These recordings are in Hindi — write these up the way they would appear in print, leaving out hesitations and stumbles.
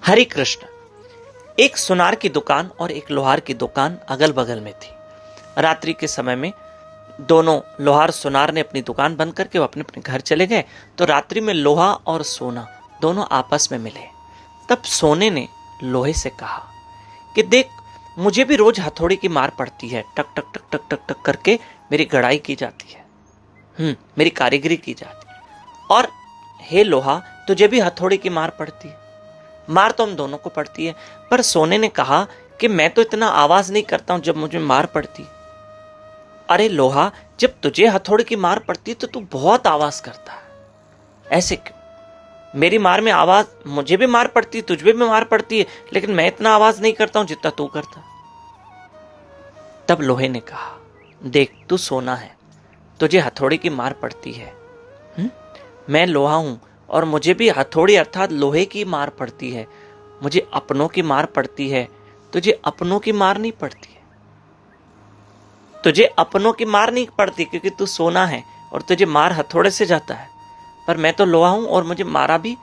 हरे कृष्ण। एक सुनार की दुकान और एक लोहार की दुकान अगल बगल में थी। रात्रि के समय में दोनों लोहार सुनार ने अपनी दुकान बंद करके वो अपने अपने घर चले गए। तो रात्रि में लोहा और सोना दोनों आपस में मिले। तब सोने ने लोहे से कहा कि देख, मुझे भी रोज हथौड़ी की मार पड़ती है, टक टक टक टक टक टक करके मेरी गड़ाई की जाती है, मेरी कारीगरी की जाती है। और हे लोहा, तुझे भी हथौड़ी की मार पड़ती है। मार तो हम दोनों को पड़ती है। पर सोने ने कहा कि मैं तो इतना आवाज नहीं करता हूं जब मुझे मार पड़ती है। अरे लोहा, जब तुझे हथौड़ी की मार पड़ती है तो तू बहुत आवाज करता है, ऐसे क्यों? मेरी मार में आवाज, मुझे भी मार पड़ती है, तुझे भी मार पड़ती है, लेकिन मैं इतना आवाज नहीं करता हूं जितना तू करता। तब लोहे ने कहा, देख, तू सोना है, तुझे हथौड़ी की मार पड़ती है, मैं लोहा हूं और मुझे भी हथौड़ी अर्थात लोहे की मार पड़ती है। मुझे अपनों की मार पड़ती है, तुझे अपनों की मार नहीं पड़ती है। तुझे अपनों की मार नहीं पड़ती क्योंकि तू सोना है और तुझे मार हथौड़े से जाता है। पर मैं तो लोहा हूं और मुझे मारा भी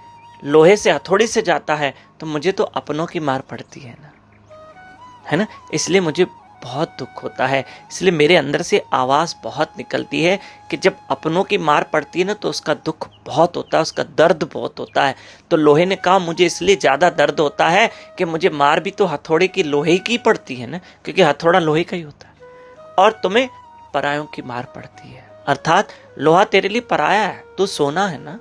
लोहे से, हथौड़ी से जाता है, तो मुझे तो अपनों की मार पड़ती है ना। इसलिए मुझे बहुत दुख होता है। इसलिए मेरे अंदर से आवाज बहुत निकलती है कि जब अपनों की मार पड़ती है ना तो उसका दुख बहुत होता है, उसका दर्द बहुत होता है। तो लोहे ने कहा, मुझे इसलिए ज्यादा दर्द होता है कि मुझे मार भी तो हथौड़े की, लोहे की पड़ती है ना, क्योंकि हथौड़ा लोहे का ही होता है। और तुम्हें परायों की मार पड़ती है, अर्थात लोहा तेरे लिए पराया है, तू सोना है ना,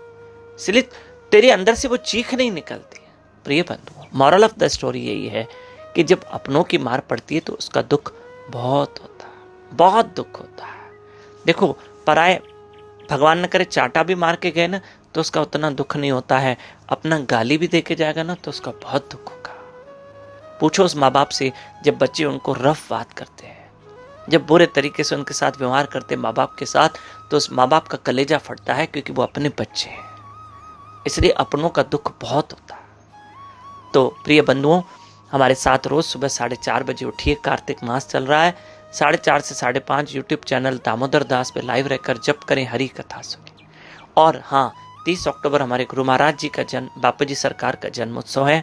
इसलिए तेरे अंदर से वो चीख नहीं निकलती है। प्रिय बंधुओं, मॉरल ऑफ द स्टोरी यही है कि जब अपनों की मार पड़ती है तो उसका दुख बहुत होता है, बहुत दुख होता है। देखो, पराये भगवान न करे चाटा भी मार के गए ना तो उसका उतना दुख नहीं होता है। अपना गाली भी देके जाएगा ना तो उसका बहुत दुख होगा। पूछो उस माँ बाप से, जब बच्चे उनको रफ बात करते हैं, जब बुरे तरीके से उनके साथ व्यवहार करते माँ बाप के साथ, तो उस माँ बाप का कलेजा फटता है, क्योंकि वो अपने बच्चे हैं। इसलिए अपनों का दुख बहुत होता है। तो प्रिय बंधुओं, हमारे साथ रोज सुबह 4:30 बजे उठिए। कार्तिक मास चल रहा है। 4:30 से 5:30 यूट्यूब चैनल दामोदर दास पे लाइव रहकर जप करें, हरि कथा सुनिए। और हाँ, 30 अक्टूबर हमारे गुरु महाराज जी का जन्म, बापू जी सरकार का जन्मोत्सव है।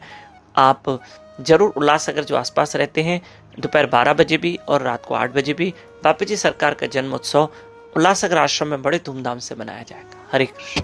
आप जरूर उल्लासनगर जो आसपास रहते हैं, दोपहर 12 बजे भी और रात को 8 बजे भी बापू जी सरकार का जन्मोत्सव उल्लासनगर आश्रम में बड़े धूमधाम से मनाया जाएगा। हरे कृष्ण।